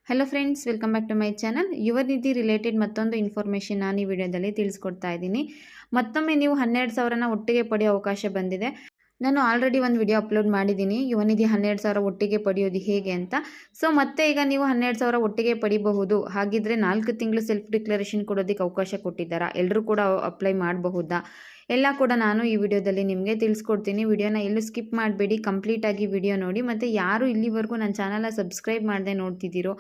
Hello friends, welcome back to my channel. Yuva Nidhi related ಮತ್ತೊಂದು information ನಾನು ಈ ವಿಡಿಯೋದಲ್ಲಿ ತಿಳಿಸ್ಕೊಡ್ತಾ ಇದ್ದೀನಿ. ಮತ್ತೊಮ್ಮೆ ನೀವು 12,000ನ ಒಟ್ಟಿಗೆ ಪಡೆಯೋ ಅವಕಾಶ ಬಂದಿದೆ. ನಾನು ಆಲ್ರೆಡಿ ಒಂದು ವಿಡಿಯೋ ಅಪ್ಲೋಡ್ ಮಾಡಿದ್ದೀನಿ, ಯುವ ನಿಧಿ 12,000 ಒಟ್ಟಿಗೆ ಪಡೆಯೋದು ಹೇಗೆ ಅಂತ. ಸೊ ಮತ್ತೆ ಈಗ ನೀವು 12,000 ಒಟ್ಟಿಗೆ ಪಡಿಬಹುದು. ಹಾಗಿದ್ರೆ 4 ತಿಂಗಳು ಸೆಲ್ಫ್ ಡಿಕ್ಲರೇಷನ್ ಕೊಡೋದಕ್ಕೆ ಅವಕಾಶ ಕೊಟ್ಟಿದ್ದಾರಾ? ಎಲ್ಲರೂ ಕೂಡ ಅಪ್ಲೈ ಮಾಡಬಹುದಾ? ಎಲ್ಲ ಕೂಡ ನಾನು ಈ ವಿಡಿಯೋದಲ್ಲಿ ನಿಮಗೆ ತಿಳಿಸ್ಕೊಡ್ತೀನಿ. ವಿಡಿಯೋನ ಎಲ್ಲೂ ಸ್ಕಿಪ್ ಮಾಡಬೇಡಿ, ಕಂಪ್ಲೀಟಾಗಿ ವಿಡಿಯೋ ನೋಡಿ. ಮತ್ತು ಯಾರು ಇಲ್ಲಿವರೆಗೂ ನನ್ನ ಚಾನಲ್ನ ಸಬ್ಸ್ಕ್ರೈಬ್ ಮಾಡದೆ ನೋಡ್ತಿದ್ದೀರೋ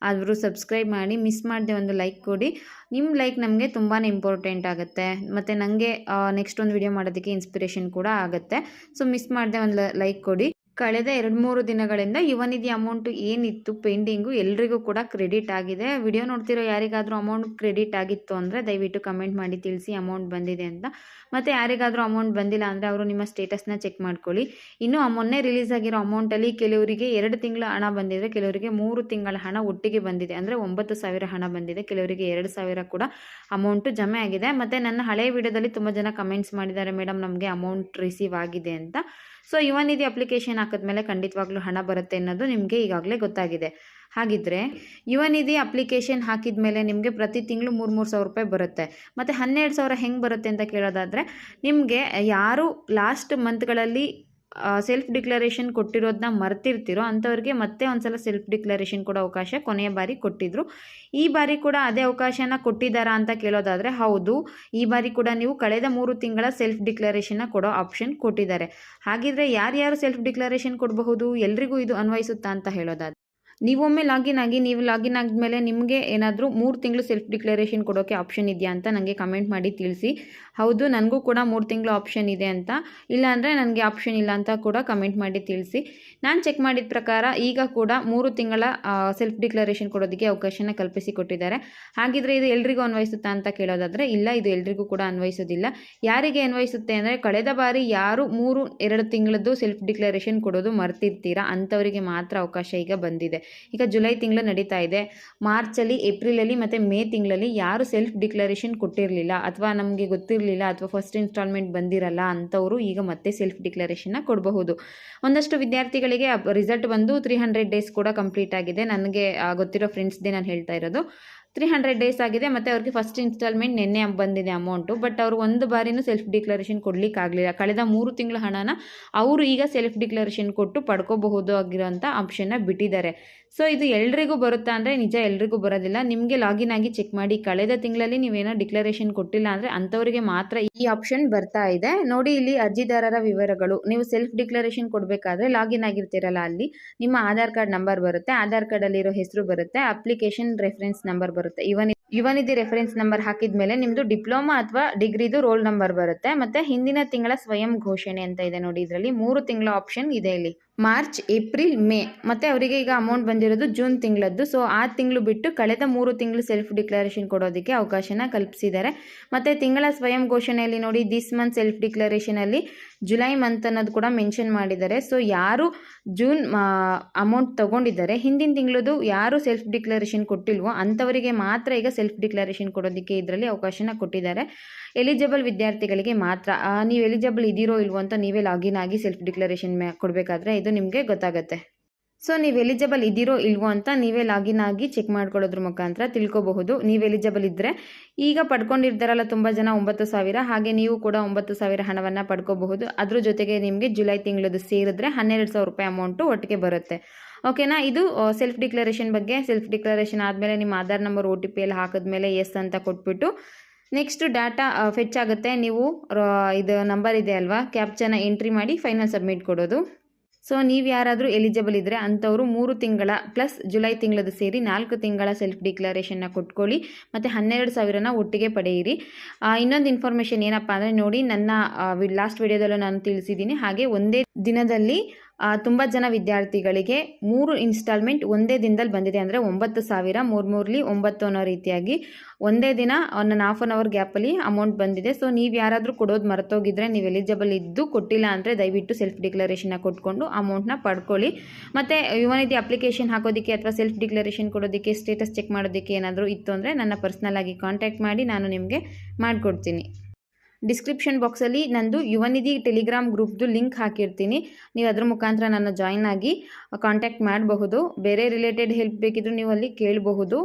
ಅವರು ಸಬ್ಸ್ಕ್ರೈಬ್ ಮಾಡಿ, ಮಿಸ್ ಮಾಡದೆ ಒಂದು ಲೈಕ್ ಕೊಡಿ. ನಿಮ್ಮ ಲೈಕ್ ನಮಗೆ ತುಂಬಾ ಇಂಪಾರ್ಟೆಂಟ್ ಆಗುತ್ತೆ, ಮತ್ತು ನನಗೆ ನೆಕ್ಸ್ಟ್ ಒಂದು ವಿಡಿಯೋ ಮಾಡೋದಕ್ಕೆ ಇನ್ಸ್ಪಿರೇಷನ್ ಕೂಡ ಆಗುತ್ತೆ. ಸೊ ಮಿಸ್ ಮಾಡದೆ ಒಂದು ಲೈಕ್ ಕೊಡಿ. ಕಳೆದ 2-3 ದಿನಗಳಿಂದ ಯುವ ನಿಧಿ ಅಮೌಂಟು ಏನಿತ್ತು ಪೆಂಡಿಂಗು ಎಲ್ರಿಗೂ ಕೂಡ ಕ್ರೆಡಿಟ್ ಆಗಿದೆ. ವಿಡಿಯೋ ನೋಡ್ತಿರೋ ಯಾರಿಗಾದರೂ ಅಮೌಂಟ್ ಕ್ರೆಡಿಟ್ ಆಗಿತ್ತು ಅಂದರೆ ದಯವಿಟ್ಟು ಕಮೆಂಟ್ ಮಾಡಿ ತಿಳಿಸಿ ಅಮೌಂಟ್ ಬಂದಿದೆ ಅಂತ. ಮತ್ತು ಯಾರಿಗಾದರೂ ಅಮೌಂಟ್ ಬಂದಿಲ್ಲ ಅಂದರೆ ಅವರು ನಿಮ್ಮ ಸ್ಟೇಟಸ್ನ ಚೆಕ್ ಮಾಡ್ಕೊಳ್ಳಿ. ಇನ್ನು ಮೊನ್ನೆ ರಿಲೀಸ್ ಆಗಿರೋ ಅಮೌಂಟಲ್ಲಿ ಕೆಲವರಿಗೆ 2 ತಿಂಗಳ ಹಣ ಬಂದಿದೆ, ಕೆಲವರಿಗೆ 3 ತಿಂಗಳ ಹಣ ಒಟ್ಟಿಗೆ ಬಂದಿದೆ. ಅಂದರೆ 9,000 ಹಣ ಬಂದಿದೆ, ಕೆಲವರಿಗೆ 2,000 ಕೂಡ ಅಮೌಂಟು ಜಮೆ ಆಗಿದೆ. ಮತ್ತು ನನ್ನ ಹಳೆಯ ವಿಡಿಯೋದಲ್ಲಿ ತುಂಬ ಜನ ಕಮೆಂಟ್ಸ್ ಮಾಡಿದ್ದಾರೆ, ಮೇಡಮ್ ನಮಗೆ ಅಮೌಂಟ್ ರಿಸೀವ್ ಆಗಿದೆ ಅಂತ. ಸೊ ಯುವ ನಿಧಿ ಅಪ್ಲಿಕೇಶನ್ ಹಾಕಿದ್ಮೇಲೆ ಖಂಡಿತವಾಗ್ಲೂ ಹಣ ಬರುತ್ತೆ ಅನ್ನೋದು ನಿಮಗೆ ಈಗಾಗಲೇ ಗೊತ್ತಾಗಿದೆ. ಹಾಗಿದ್ರೆ ಯುವ ನಿಧಿ ಅಪ್ಲಿಕೇಶನ್ ಹಾಕಿದ ಮೇಲೆ ನಿಮಗೆ ಪ್ರತಿ ತಿಂಗಳು 3,000 ರೂಪಾಯಿ ಬರುತ್ತೆ. ಮತ್ತು 12,000 ಹೆಂಗೆ ಬರುತ್ತೆ ಅಂತ ಕೇಳೋದಾದರೆ, ನಿಮಗೆ ಯಾರು ಲಾಸ್ಟ್ ಮಂತ್ಗಳಲ್ಲಿ ಸೆಲ್ಫ್ ಡಿಕ್ಲರೇಷನ್ ಕೊಟ್ಟಿರೋದನ್ನ ಮರ್ತಿರ್ತೀರೋ ಅಂಥವ್ರಿಗೆ ಮತ್ತೆ ಒಂದ್ಸಲ ಸೆಲ್ಫ್ ಡಿಕ್ಲರೇಷನ್ ಕೊಡೋ ಅವಕಾಶ ಕೊನೆಯ ಬಾರಿ ಕೊಟ್ಟಿದ್ರು. ಈ ಬಾರಿ ಕೂಡ ಅದೇ ಅವಕಾಶನ ಕೊಟ್ಟಿದ್ದಾರಾ ಅಂತ ಕೇಳೋದಾದರೆ ಹೌದು, ಈ ಬಾರಿ ಕೂಡ ನೀವು ಕಳೆದ 3 ತಿಂಗಳ ಸೆಲ್ಫ್ ಡಿಕ್ಲರೇಷನ್ನ ಕೊಡೋ ಆಪ್ಷನ್ ಕೊಟ್ಟಿದ್ದಾರೆ. ಹಾಗಿದ್ರೆ ಯಾರ್ಯಾರು ಸೆಲ್ಫ್ ಡಿಕ್ಲರೇಷನ್ ಕೊಡಬಹುದು, ಎಲ್ರಿಗೂ ಇದು ಅನ್ವಯಿಸುತ್ತಾ ಅಂತ ಹೇಳೋದಾದ್ರೆ, ನೀವೊಮ್ಮೆ ಲಾಗಿನ್ ಆಗಿ, ನೀವು ಲಾಗಿನ್ ಆದಮೇಲೆ ನಿಮಗೆ ಏನಾದರೂ 3 ತಿಂಗಳು ಸೆಲ್ಫ್ ಡಿಕ್ಲರೇಷನ್ ಕೊಡೋಕ್ಕೆ ಆಪ್ಷನ್ ಇದೆಯಾ ಅಂತ ನನಗೆ ಕಮೆಂಟ್ ಮಾಡಿ ತಿಳಿಸಿ. ಹೌದು, ನನಗೂ ಕೂಡ 3 ತಿಂಗಳು ಆಪ್ಷನ್ ಇದೆ ಅಂತ, ಇಲ್ಲಾಂದರೆ ನನಗೆ ಆಪ್ಷನ್ ಇಲ್ಲ ಅಂತ ಕೂಡ ಕಮೆಂಟ್ ಮಾಡಿ ತಿಳಿಸಿ. ನಾನು ಚೆಕ್ ಮಾಡಿದ ಪ್ರಕಾರ ಈಗ ಕೂಡ 3 ತಿಂಗಳ ಸೆಲ್ಫ್ ಡಿಕ್ಲರೇಷನ್ ಕೊಡೋದಕ್ಕೆ ಅವಕಾಶನ ಕಲ್ಪಿಸಿಕೊಟ್ಟಿದ್ದಾರೆ. ಹಾಗಿದ್ರೆ ಇದು ಎಲ್ರಿಗೂ ಅನ್ವಯಿಸುತ್ತಾ ಅಂತ ಕೇಳೋದಾದರೆ ಇಲ್ಲ, ಇದು ಎಲ್ರಿಗೂ ಕೂಡ ಅನ್ವಯಿಸೋದಿಲ್ಲ. ಯಾರಿಗೆ ಅನ್ವಯಿಸುತ್ತೆ ಅಂದರೆ, ಕಳೆದ ಬಾರಿ ಯಾರು 2 ತಿಂಗಳದ್ದು ಸೆಲ್ಫ್ ಡಿಕ್ಲರೇಷನ್ ಕೊಡೋದು ಮರ್ತಿರ್ತೀರಾ ಅಂಥವರಿಗೆ ಮಾತ್ರ ಅವಕಾಶ ಈಗ ಬಂದಿದೆ. ಈಗ ಜುಲೈ ತಿಂಗಳು ನಡೀತಾ ಇದೆ, ಮಾರ್ಚಲ್ಲಿ, ಏಪ್ರಿಲಲ್ಲಿ ಮತ್ತು ಮೇ ತಿಂಗಳಲ್ಲಿ ಯಾರು ಸೆಲ್ಫ್ ಡಿಕ್ಲರೇಷನ್ ಕೊಟ್ಟಿರಲಿಲ್ಲ ಅಥವಾ ನಮಗೆ ಗೊತ್ತಿರಲಿಲ್ಲ ಅಥವಾ ಫಸ್ಟ್ ಇನ್ಸ್ಟಾಲ್ಮೆಂಟ್ ಬಂದಿರಲ್ಲ ಅಂಥವರು ಈಗ ಮತ್ತೆ ಸೆಲ್ಫ್ ಡಿಕ್ಲರೇಷನ್ನ ಕೊಡಬಹುದು. ಒಂದಷ್ಟು ವಿದ್ಯಾರ್ಥಿಗಳಿಗೆ ರಿಸಲ್ಟ್ ಬಂದು 300 ಡೇಸ್ ಕೂಡ ಕಂಪ್ಲೀಟ್ ಆಗಿದೆ. ನನಗೆ ಗೊತ್ತಿರೋ ಫ್ರೆಂಡ್ಸ್ದೇ ನಾನು ಹೇಳ್ತಾ ಇರೋದು. 300 ಡೇಸ್ ಆಗಿದೆ ಮತ್ತು ಅವ್ರಿಗೆ ಫಸ್ಟ್ ಇನ್ಸ್ಟಾಲ್ಮೆಂಟ್ ನಿನ್ನೆ ಬಂದಿದೆ ಅಮೌಂಟು. ಬಟ್ ಅವರು ಒಂದು ಬಾರಿನೂ ಸೆಲ್ಫ್ ಡಿಕ್ಲರೇಷನ್ ಕೊಡಲಿಕ್ಕಾಗಲಿಲ್ಲ. ಕಳೆದ 3 ತಿಂಗಳ ಹಣನ ಅವರು ಈಗ ಸೆಲ್ಫ್ ಡಿಕ್ಲರೇಷನ್ ಕೊಟ್ಟು ಪಡ್ಕೋಬಹುದು ಆಗಿರೋಂಥ ಆಪ್ಷನ್ನ ಬಿಟ್ಟಿದ್ದಾರೆ. ಸೊ ಇದು ಎಲ್ರಿಗೂ ಬರುತ್ತಾ ಅಂದರೆ ನಿಜ ಎಲ್ರಿಗೂ ಬರೋದಿಲ್ಲ. ನಿಮಗೆ ಲಾಗಿನ್ ಆಗಿ ಚೆಕ್ ಮಾಡಿ, ಕಳೆದ ತಿಂಗಳಲ್ಲಿ ನೀವೇನೋ ಡಿಕ್ಲರೇಷನ್ ಕೊಟ್ಟಿಲ್ಲ ಅಂದರೆ ಅಂಥವರಿಗೆ ಮಾತ್ರ ಈ ಆಪ್ಷನ್ ಬರ್ತಾ ಇದೆ. ನೋಡಿ, ಇಲ್ಲಿ ಅರ್ಜಿದಾರರ ವಿವರಗಳು. ನೀವು ಸೆಲ್ಫ್ ಡಿಕ್ಲರೇಷನ್ ಕೊಡಬೇಕಾದ್ರೆ ಲಾಗಿನ್ ಆಗಿರ್ತೀರಲ್ಲ, ಅಲ್ಲಿ ನಿಮ್ಮ ಆಧಾರ್ ಕಾರ್ಡ್ ನಂಬರ್ ಬರುತ್ತೆ, ಆಧಾರ್ ಕಾರ್ಡಲ್ಲಿರೋ ಹೆಸರು ಬರುತ್ತೆ, ಅಪ್ಲಿಕೇಶನ್ ರೆಫರೆನ್ಸ್ ನಂಬರ್ ಬರುತ್ತೆ. ಯುವ ನಿಧಿ ರೆಫರೆನ್ಸ್ ನಂಬರ್ ಹಾಕಿದ ಮೇಲೆ ನಿಮ್ಮದು ಡಿಪ್ಲೊಮಾ ಅಥವಾ ಡಿಗ್ರಿದು ರೋಲ್ ನಂಬರ್ ಬರುತ್ತೆ. ಮತ್ತು ಹಿಂದಿನ ತಿಂಗಳ ಸ್ವಯಂ ಘೋಷಣೆ ಅಂತ ಇದೆ ನೋಡಿ, ಇದರಲ್ಲಿ 3 ತಿಂಗಳ ಆಪ್ಷನ್ ಇದೆ ಇಲ್ಲಿ, ಮಾರ್ಚ್, ಏಪ್ರಿಲ್, ಮೇ. ಮತ್ತು ಅವರಿಗೆ ಈಗ ಅಮೌಂಟ್ ಬಂದಿರೋದು ಜೂನ್ ತಿಂಗಳದ್ದು. ಸೊ ಆ ತಿಂಗಳು ಬಿಟ್ಟು ಕಳೆದ 3 ತಿಂಗಳು ಸೆಲ್ಫ್ ಡಿಕ್ಲರೇಷನ್ ಕೊಡೋದಕ್ಕೆ ಅವಕಾಶನ ಕಲ್ಪಿಸಿದ್ದಾರೆ. ಮತ್ತು ತಿಂಗಳ ಸ್ವಯಂ ಘೋಷಣೆಯಲ್ಲಿ ನೋಡಿ, ದಿಸ್ ಮಂತ್ ಸೆಲ್ಫ್ ಡಿಕ್ಲರೇಷನಲ್ಲಿ ಜುಲೈ ಮಂತ್ ಅನ್ನೋದು ಕೂಡ ಮೆನ್ಷನ್ ಮಾಡಿದ್ದಾರೆ. ಸೊ ಯಾರು ಜೂನ್ ಅಮೌಂಟ್ ತೊಗೊಂಡಿದ್ದಾರೆ, ಹಿಂದಿನ ತಿಂಗಳದು ಯಾರು ಸೆಲ್ಫ್ ಡಿಕ್ಲರೇಷನ್ ಕೊಟ್ಟಿಲ್ವೋ ಅಂಥವರಿಗೆ ಮಾತ್ರ ಈಗ ಸೆಲ್ಫ್ ಡಿಕ್ಲರೇಷನ್ ಕೊಡೋದಕ್ಕೆ ಇದರಲ್ಲಿ ಅವಕಾಶನ ಕೊಟ್ಟಿದ್ದಾರೆ. ಎಲಿಜಿಬಲ್ ವಿದ್ಯಾರ್ಥಿಗಳಿಗೆ ಮಾತ್ರ. ನೀವು ಎಲಿಜಿಬಲ್ ಇದ್ದೀರೋ ಇಲ್ವೋ ಅಂತ ನೀವೇ ಲಾಗಿನ್ ಆಗಿ ಸೆಲ್ಫ್ ಡಿಕ್ಲರೇಷನ್ ಕೊಡಬೇಕಾದ್ರೆ ಇದು ನಿಮಗೆ ಗೊತ್ತಾಗುತ್ತೆ. ಸೊ ನೀವು ಎಲಿಜಿಬಲ್ ಇದ್ದೀರೋ ಇಲ್ವೋ ಅಂತ ನೀವೇ ಲಾಗಿನ್ ಆಗಿ ಚೆಕ್ ಮಾಡ್ಕೊಳ್ಳೋದ್ರ ಮುಖಾಂತರ ತಿಳ್ಕೊಬಹುದು. ನೀವು ಎಲಿಜಿಬಲ್ ಇದ್ದರೆ ಈಗ ಪಡ್ಕೊಂಡಿರ್ತಾರಲ್ಲ ತುಂಬ ಜನ 9,000, ಹಾಗೆ ನೀವು ಕೂಡ 9,000 ಹಣವನ್ನು ಪಡ್ಕೋಬಹುದು. ಅದ್ರ ಜೊತೆಗೆ ನಿಮಗೆ ಜುಲೈ ತಿಂಗಳದ್ದು ಸೇರಿದ್ರೆ 12,000 ರೂಪಾಯಿ ಅಮೌಂಟು ಒಟ್ಟಿಗೆ ಬರುತ್ತೆ. ಓಕೆನಾ? ಇದು ಸೆಲ್ಫ್ ಡಿಕ್ಲರೇಷನ್ ಬಗ್ಗೆ. ಸೆಲ್ಫ್ ಡಿಕ್ಲರೇಷನ್ ಆದಮೇಲೆ ನಿಮ್ಮ ಆಧಾರ್ ನಂಬರ್ OTP ಎಲ್ಲ ಹಾಕಿದ್ಮೇಲೆ ಎಸ್ ಅಂತ ಕೊಟ್ಬಿಟ್ಟು ನೆಕ್ಸ್ಟ್ ಡಾಟಾ ಫೆಚ್ ಆಗುತ್ತೆ. ನೀವು ಇದು ನಂಬರ್ ಇದೆ ಅಲ್ವಾ, ಕ್ಯಾಪ್ಚನ ಎಂಟ್ರಿ ಮಾಡಿ ಫೈನಲ್ ಸಬ್ಮಿಟ್ ಕೊಡೋದು. ಸೊ ನೀವು ಯಾರಾದರೂ ಎಲಿಜಿಬಲ್ ಇದ್ದರೆ ಅಂಥವರು 3 ತಿಂಗಳ ಪ್ಲಸ್ ಜುಲೈ ತಿಂಗಳದ್ದು ಸೇರಿ 4 ತಿಂಗಳ ಸೆಲ್ಫ್ ಡಿಕ್ಲರೇಷನ್ನ ಕೊಟ್ಕೊಳ್ಳಿ ಮತ್ತು 12,000ನ ಒಟ್ಟಿಗೆ ಪಡೆಯಿರಿ. ಇನ್ನೊಂದು ಇನ್ಫಾರ್ಮೇಷನ್ ಏನಪ್ಪ ಅಂದರೆ ನೋಡಿ, ನನ್ನ ಲಾಸ್ಟ್ ವಿಡಿಯೋದಲ್ಲೂ ನಾನು ತಿಳಿಸಿದ್ದೀನಿ. ಹಾಗೆ ಒಂದೇ ದಿನದಲ್ಲಿ ತುಂಬ ಜನ ವಿದ್ಯಾರ್ಥಿಗಳಿಗೆ 3 ಇನ್ಸ್ಟಾಲ್ಮೆಂಟ್ ಒಂದೇ ದಿನದಲ್ಲಿ ಬಂದಿದೆ. ಅಂದರೆ 9,000 3 9 ಅನ್ನೋ ರೀತಿಯಾಗಿ ಒಂದೇ ದಿನ ಒಂದು ಹಾಫ್ ಆನ್ ಅವರ್ ಗ್ಯಾಪಲ್ಲಿ ಅಮೌಂಟ್ ಬಂದಿದೆ. ಸೊ ನೀವು ಯಾರಾದರೂ ಕೊಡೋದು ಮರ್ತೋಗಿದ್ರೆ, ನೀವು ಎಲಿಜಿಬಲ್ ಇದ್ದು ಕೊಟ್ಟಿಲ್ಲ ಅಂದರೆ ದಯವಿಟ್ಟು ಸೆಲ್ಫ್ ಡಿಕ್ಲರೇಷನ್ನ ಕೊಟ್ಕೊಂಡು ಅಮೌಂಟ್ನ ಪಡ್ಕೊಳ್ಳಿ. ಮತ್ತು ಯುವ ನಿಧಿ ಅಪ್ಲಿಕೇಶನ್ ಹಾಕೋದಕ್ಕೆ ಅಥವಾ ಸೆಲ್ಫ್ ಡಿಕ್ಲರೇಷನ್ ಕೊಡೋದಕ್ಕೆ, ಸ್ಟೇಟಸ್ ಚೆಕ್ ಮಾಡೋದಕ್ಕೆ ಏನಾದರೂ ಇತ್ತು ಅಂದರೆ ನನ್ನ ಪರ್ಸ್ನಲ್ ಆಗಿ ಕಾಂಟ್ಯಾಕ್ಟ್ ಮಾಡಿ, ನಾನು ನಿಮಗೆ ಮಾಡಿಕೊಡ್ತೀನಿ. ಡಿಸ್ಕ್ರಿಪ್ಷನ್ ಬಾಕ್ಸಲ್ಲಿ ನಂದು ಯುವನಿಧಿ ಟೆಲಿಗ್ರಾಮ್ ಗ್ರೂಪ್ದು ಲಿಂಕ್ ಹಾಕಿರ್ತೀನಿ. ನೀವು ಅದ್ರ ಮುಖಾಂತರ ನನ್ನ ಜಾಯ್ನ್ ಆಗಿ ಕಾಂಟ್ಯಾಕ್ಟ್ ಮಾಡಬಹುದು. ಬೇರೆ ರಿಲೇಟೆಡ್ ಹೆಲ್ಪ್ ಬೇಕಿದ್ರೂ ನೀವು ಅಲ್ಲಿ ಕೇಳಬಹುದು.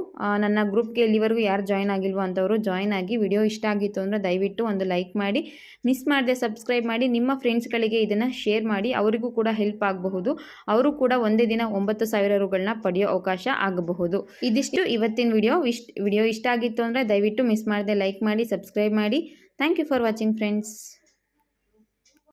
ನನ್ನ ಗ್ರೂಪ್ಗೆ ಇಲ್ಲಿವರೆಗೂ ಯಾರು ಜಾಯ್ನ್ ಆಗಿಲ್ವೋ ಅಂಥವರು ಜಾಯ್ನ್ ಆಗಿ. ವಿಡಿಯೋ ಇಷ್ಟ ಆಗಿತ್ತು ಅಂದರೆ ದಯವಿಟ್ಟು ಒಂದು ಲೈಕ್ ಮಾಡಿ, ಮಿಸ್ ಮಾಡದೆ ಸಬ್ಸ್ಕ್ರೈಬ್ ಮಾಡಿ, ನಿಮ್ಮ ಫ್ರೆಂಡ್ಸ್ಗಳಿಗೆ ಇದನ್ನು ಶೇರ್ ಮಾಡಿ. ಅವರಿಗೂ ಕೂಡ ಹೆಲ್ಪ್ ಆಗಬಹುದು. ಅವರು ಕೂಡ ಒಂದೇ ದಿನ 9,000 ರೂಗಳನ್ನ ಪಡೆಯೋ ಅವಕಾಶ ಆಗಬಹುದು. ಇದಿಷ್ಟು ಇವತ್ತಿನ ವಿಡಿಯೋ ಇಷ್ಟ ಆಗಿತ್ತು ಅಂದರೆ ದಯವಿಟ್ಟು ಮಿಸ್ ಮಾಡದೆ ಲೈಕ್ ಮಾಡಿ, ಸಬ್ಸ್ಕ್ರೈಬ್ ಮಾಡಿ. Thank you for watching friends.